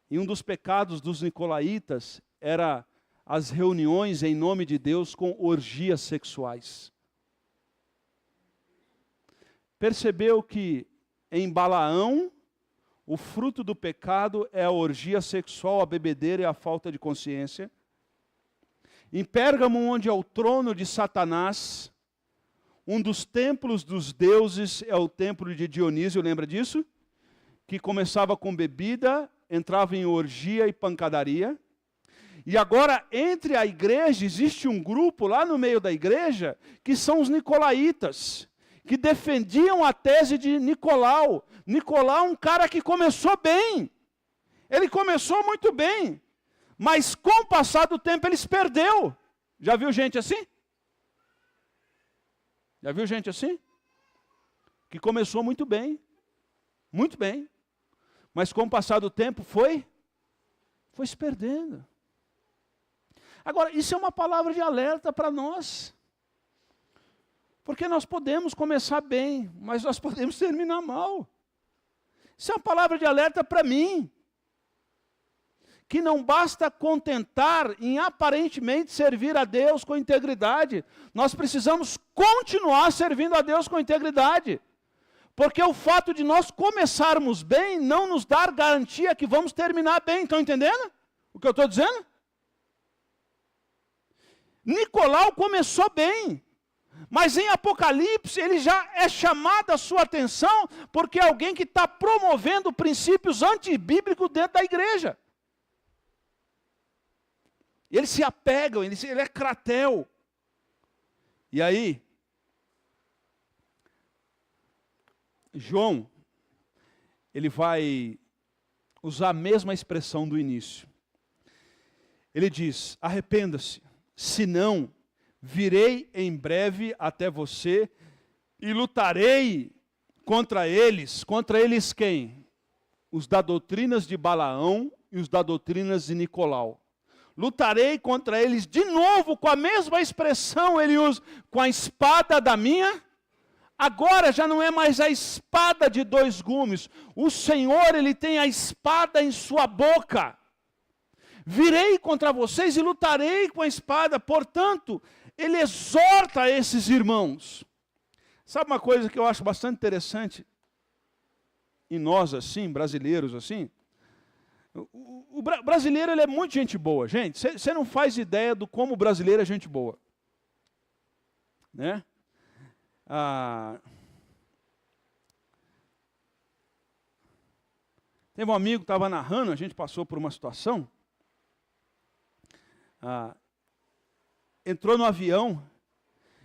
E um dos pecados dos nicolaítas era as reuniões em nome de Deus com orgias sexuais. Percebeu que em Balaão, o fruto do pecado é a orgia sexual, a bebedeira e a falta de consciência. Em Pérgamo, onde é o trono de Satanás, um dos templos dos deuses é o templo de Dionísio, lembra disso? Que começava com bebida, entrava em orgia e pancadaria. E agora, entre a igreja, existe um grupo lá no meio da igreja, que são os nicolaítas, que defendiam a tese de Nicolau. Nicolau é um cara que começou bem, ele começou muito bem, mas com o passar do tempo ele se perdeu. Já viu gente assim? Já viu gente assim? Que começou muito bem, mas com o passar do tempo foi se perdendo. Agora, isso é uma palavra de alerta para nós. Porque nós podemos começar bem, mas nós podemos terminar mal. Isso é uma palavra de alerta para mim. Que não basta contentar em aparentemente servir a Deus com integridade. Nós precisamos continuar servindo a Deus com integridade. Porque o fato de nós começarmos bem não nos dá garantia que vamos terminar bem. Estão entendendo o que eu estou dizendo? Nicolau começou bem, mas em Apocalipse ele já é chamado a sua atenção, porque é alguém que está promovendo princípios antibíblicos dentro da igreja. Eles se apegam, ele é cratel. E aí, João, ele vai usar a mesma expressão do início. Ele diz: arrependa-se, senão virei em breve até você e lutarei contra eles. Contra eles quem? Os da doutrinas de Balaão e os da doutrinas de Nicolau. Lutarei contra eles de novo, com a mesma expressão ele usa, com a espada da minha. Agora já não é mais a espada de 2 gumes. O Senhor, ele tem a espada em sua boca. Virei contra vocês e lutarei com a espada. Portanto, ele exorta esses irmãos. Sabe uma coisa que eu acho bastante interessante? E nós assim, brasileiros assim, o brasileiro ele é muito gente boa. Gente, você não faz ideia do como o brasileiro é gente boa. Né? Teve um amigo que estava narrando, a gente passou por uma situação. Entrou no avião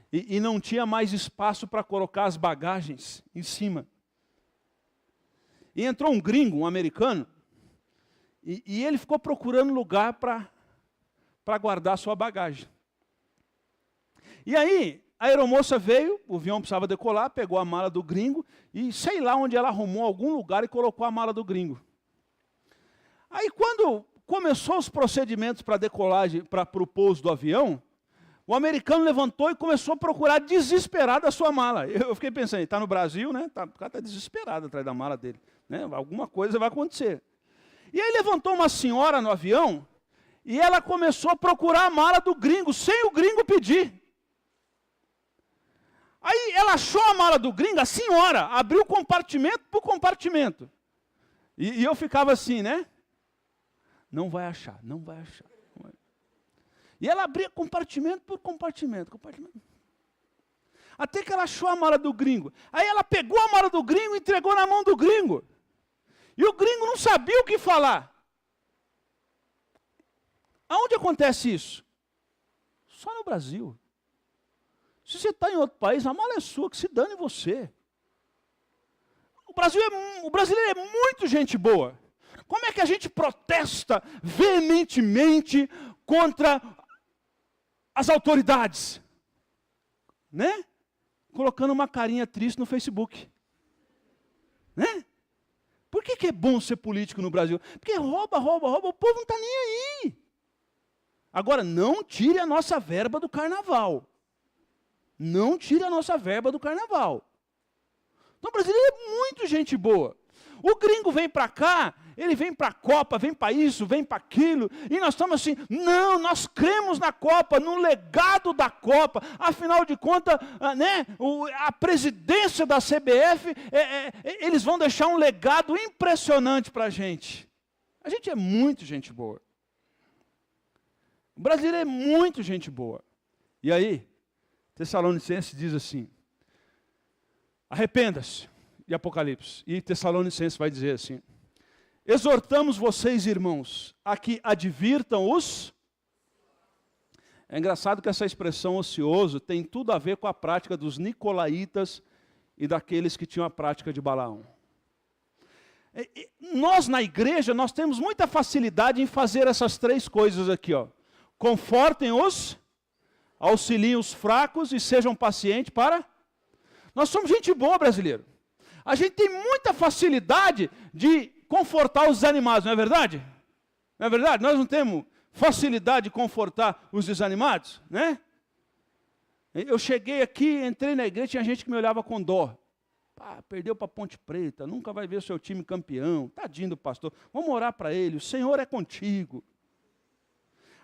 e não tinha mais espaço para colocar as bagagens em cima. E entrou um gringo, um americano, e ele ficou procurando lugar para guardar a sua bagagem. E aí, a aeromoça veio, o avião precisava decolar, pegou a mala do gringo e sei lá onde ela arrumou algum lugar e colocou a mala do gringo. Aí quando começou os procedimentos para decolagem, para o pouso do avião, o americano levantou e começou a procurar desesperado a sua mala. Eu fiquei pensando, está no Brasil, né? O cara está desesperado atrás da mala dele. Né? Alguma coisa vai acontecer. E aí levantou uma senhora no avião e ela começou a procurar a mala do gringo, sem o gringo pedir. Aí ela achou a mala do gringo, a senhora abriu compartimento por compartimento. E eu ficava assim, né? Não vai achar, não vai achar. E ela abria compartimento por compartimento. Até que ela achou a mala do gringo. Aí ela pegou a mala do gringo e entregou na mão do gringo. E o gringo não sabia o que falar. Aonde acontece isso? Só no Brasil. Se você está em outro país, a mala é sua, que se dane você. O brasileiro é muito gente boa. Como é que a gente protesta veementemente contra as autoridades? Né? Colocando uma carinha triste no Facebook. Né? Por que é bom ser político no Brasil? Porque rouba, o povo não está nem aí. Agora, não tire a nossa verba do carnaval. Não tire a nossa verba do carnaval. Então, o brasileiro é muito gente boa. O gringo vem para cá, ele vem para a Copa, vem para isso, vem para aquilo, e nós estamos assim, não, nós cremos na Copa, no legado da Copa, afinal de contas, né, a presidência da CBF, eles vão deixar um legado impressionante para a gente. A gente é muito gente boa. O brasileiro é muito gente boa. E aí, Tessalonicenses diz assim, arrependa-se, de Apocalipse, e Tessalonicenses vai dizer assim, exortamos vocês, irmãos, a que advirtam os... É engraçado que essa expressão ocioso tem tudo a ver com a prática dos nicolaítas e daqueles que tinham a prática de Balaão. Nós, na igreja, nós temos muita facilidade em fazer essas três coisas aqui, ó. Confortem-os, auxiliem os fracos e sejam pacientes para... Nós somos gente boa, brasileiro. A gente tem muita facilidade de confortar os desanimados, não é verdade? Não é verdade? Nós não temos facilidade de confortar os desanimados, né? Eu cheguei aqui, entrei na igreja, tinha gente que me olhava com dó. Perdeu para Ponte Preta, nunca vai ver o seu time campeão. Tadinho do pastor, vamos orar para ele, o Senhor é contigo.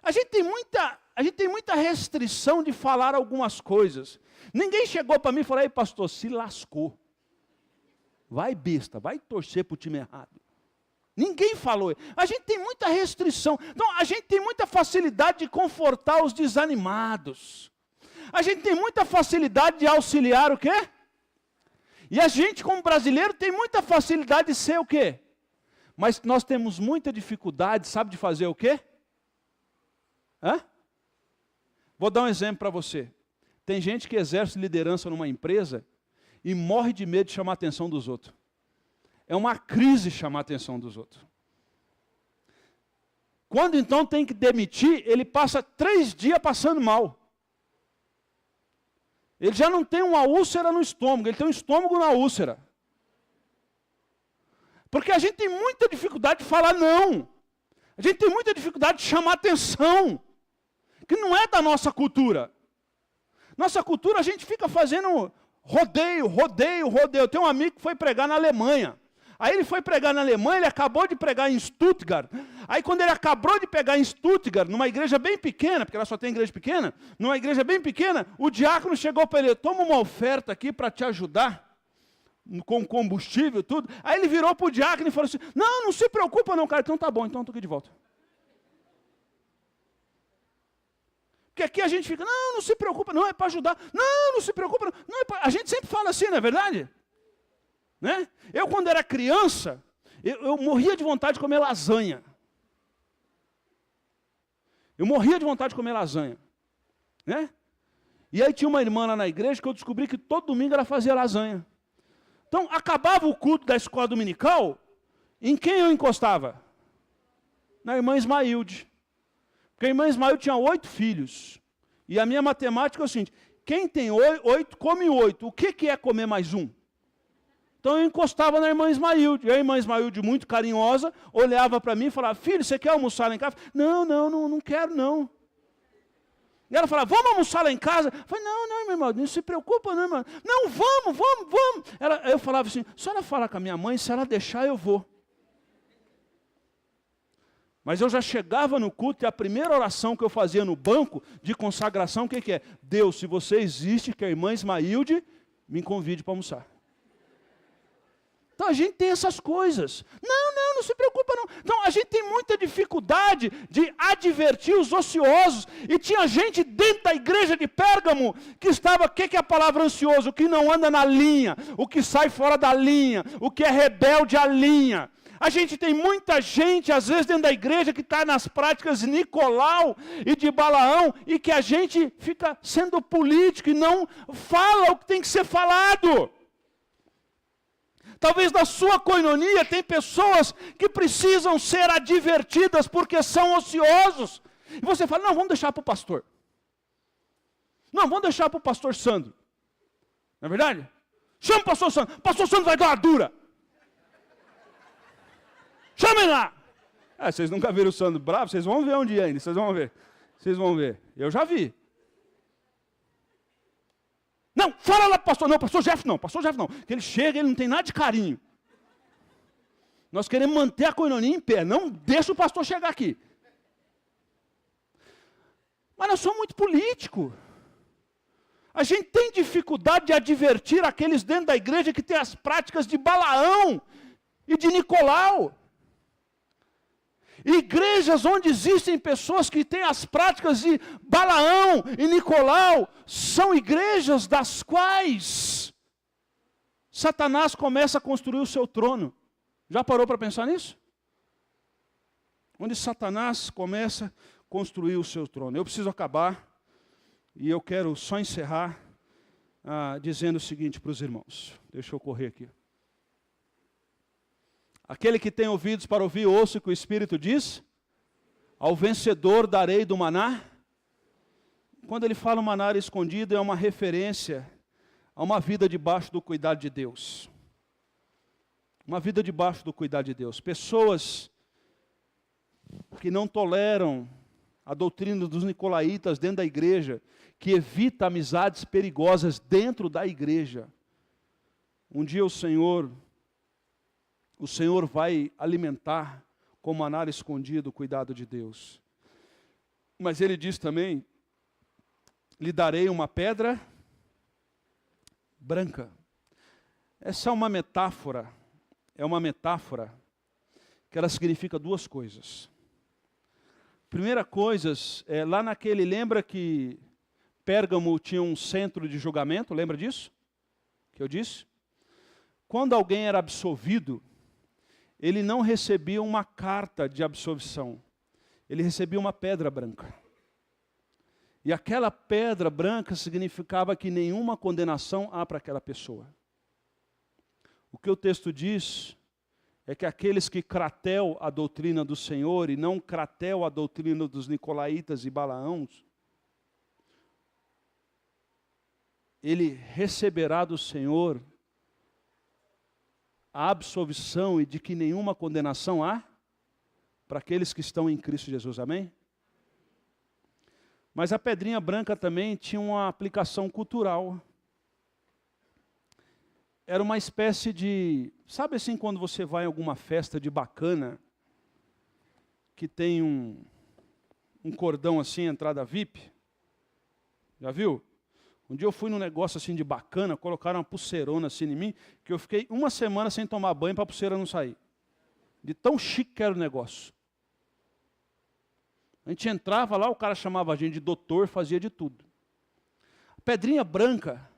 A gente tem muita restrição de falar algumas coisas. Ninguém chegou para mim e falou, ei pastor, se lascou. Vai besta, vai torcer para o time errado. Ninguém falou. A gente tem muita restrição. Então, a gente tem muita facilidade de confortar os desanimados. A gente tem muita facilidade de auxiliar o quê? E a gente, como brasileiro, tem muita facilidade de ser o quê? Mas nós temos muita dificuldade, sabe, de fazer o quê? Vou dar um exemplo para você. Tem gente que exerce liderança numa empresa e morre de medo de chamar a atenção dos outros. É uma crise chamar a atenção dos outros. Quando então tem que demitir, ele passa 3 dias passando mal. Ele já não tem uma úlcera no estômago, ele tem um estômago na úlcera. Porque a gente tem muita dificuldade de falar não. A gente tem muita dificuldade de chamar atenção. Que não é da nossa cultura. Nossa cultura, a gente fica fazendo rodeio. Eu tenho um amigo que foi pregar na Alemanha. Aí ele foi pregar na Alemanha, ele acabou de pregar em Stuttgart. Aí quando ele acabou de pregar em Stuttgart, numa igreja bem pequena, porque ela só tem igreja pequena, numa igreja bem pequena, o diácono chegou para ele, toma uma oferta aqui para te ajudar, com combustível, tudo. Aí ele virou para o diácono e falou assim, não se preocupa não, cara. Então tá bom, então eu estou aqui de volta. Porque aqui a gente fica, não se preocupa, não, é para ajudar. Não se preocupa, não é para... A gente sempre fala assim, não é verdade? Né? Eu, quando era criança, eu morria de vontade de comer lasanha. Né? E aí tinha uma irmã lá na igreja que eu descobri que todo domingo ela fazia lasanha. Então, acabava o culto da escola dominical, em quem eu encostava? Na irmã Ismailde. Porque a irmã Ismailde tinha 8 filhos. E a minha matemática é o seguinte, quem tem 8, come 8. O que é comer mais um? Então eu encostava na irmã Ismailde. E a irmã Ismailde, muito carinhosa, olhava para mim e falava, filho, você quer almoçar lá em casa? Não quero não. E ela falava, vamos almoçar lá em casa? Eu falei, não, meu irmão, não se preocupa não, irmão. Não, vamos. Eu falava assim, a senhora fala com a minha mãe, se ela deixar eu vou. Mas eu já chegava no culto e a primeira oração que eu fazia no banco de consagração, o que é? Deus, se você existe, que a irmã Ismailde me convide para almoçar. Então a gente tem essas coisas. Não se preocupa não. Então a gente tem muita dificuldade de advertir os ociosos. E tinha gente dentro da igreja de Pérgamo que estava, o que é a palavra ansioso? O que não anda na linha, o que sai fora da linha, o que é rebelde à linha. A gente tem muita gente, às vezes, dentro da igreja, que está nas práticas de Nicolau e de Balaão, e que a gente fica sendo político e não fala o que tem que ser falado. Talvez na sua coinonia tem pessoas que precisam ser advertidas porque são ociosos. E você fala, não, vamos deixar para o pastor. Não, vamos deixar para o pastor Sandro. Não é verdade? Chama o pastor Sandro. O pastor Sandro vai dar uma dura. Chamem lá. Vocês nunca viram o Sandro bravo? Vocês vão ver um dia ainda. Vocês vão ver. Eu já vi. Não, fala lá para o pastor. Não, pastor Jeff não. Que ele chega, ele não tem nada de carinho. Nós queremos manter a coinonia em pé. Não deixa o pastor chegar aqui. Mas nós somos muito políticos. A gente tem dificuldade de advertir aqueles dentro da igreja que tem as práticas de Balaão e de Nicolau. Igrejas onde existem pessoas que têm as práticas de Balaão e Nicolau, são igrejas das quais Satanás começa a construir o seu trono. Já parou para pensar nisso? Onde Satanás começa a construir o seu trono. Eu preciso acabar, e eu quero só encerrar dizendo o seguinte para os irmãos. Deixa eu correr aqui. Aquele que tem ouvidos para ouvir, ouça o que o Espírito diz. Ao vencedor darei do maná. Quando ele fala maná escondido, é uma referência a uma vida debaixo do cuidado de Deus. Uma vida debaixo do cuidado de Deus. Pessoas que não toleram a doutrina dos nicolaítas dentro da igreja, que evita amizades perigosas dentro da igreja. Um dia o Senhor vai alimentar com maná escondido o cuidado de Deus. Mas ele diz também, lhe darei uma pedra branca. Essa é uma metáfora que ela significa duas coisas. Primeira coisa, lá lembra que Pérgamo tinha um centro de julgamento, lembra disso? Que eu disse? Quando alguém era absolvido, ele não recebia uma carta de absolvição, ele recebia uma pedra branca. E aquela pedra branca significava que nenhuma condenação há para aquela pessoa. O que o texto diz é que aqueles que cratel a doutrina do Senhor e não cratel a doutrina dos nicolaítas e balaãos, ele receberá do Senhor a absolvição e de que nenhuma condenação há para aqueles que estão em Cristo Jesus, amém? Mas a pedrinha branca também tinha uma aplicação cultural. Era uma espécie de, sabe assim quando você vai em alguma festa de bacana, que tem um cordão assim, entrada VIP? Já viu? Um dia eu fui num negócio assim de bacana, colocaram uma pulseirona assim em mim, que eu fiquei uma semana sem tomar banho para a pulseira não sair. De tão chique que era o negócio. A gente entrava lá, o cara chamava a gente de doutor, fazia de tudo. A pedrinha branca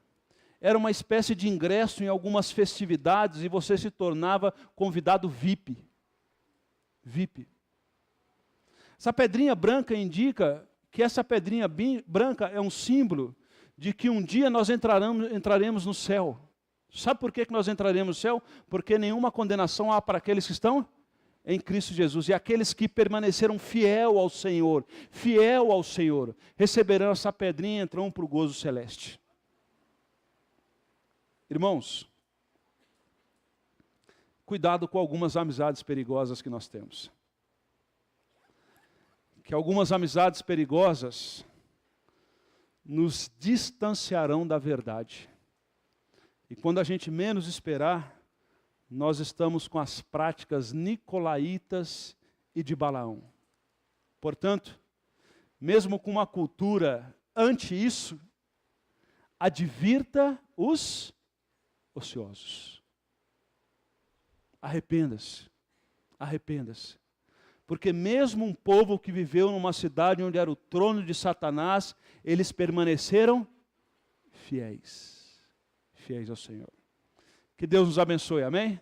era uma espécie de ingresso em algumas festividades e você se tornava convidado VIP. VIP. Essa pedrinha branca indica que essa pedrinha branca é um símbolo de que um dia nós entraremos no céu. Sabe por que nós entraremos no céu? Porque nenhuma condenação há para aqueles que estão em Cristo Jesus. E aqueles que permaneceram fiel ao Senhor, receberão essa pedrinha e entrarão para o gozo celeste. Irmãos, cuidado com algumas amizades perigosas que nós temos. Que algumas amizades perigosas nos distanciarão da verdade. E quando a gente menos esperar, nós estamos com as práticas nicolaítas e de Balaão. Portanto, mesmo com uma cultura ante isso, advirta os ociosos. Arrependa-se, arrependa-se. Porque mesmo um povo que viveu numa cidade onde era o trono de Satanás, eles permaneceram fiéis ao Senhor. Que Deus nos abençoe, amém?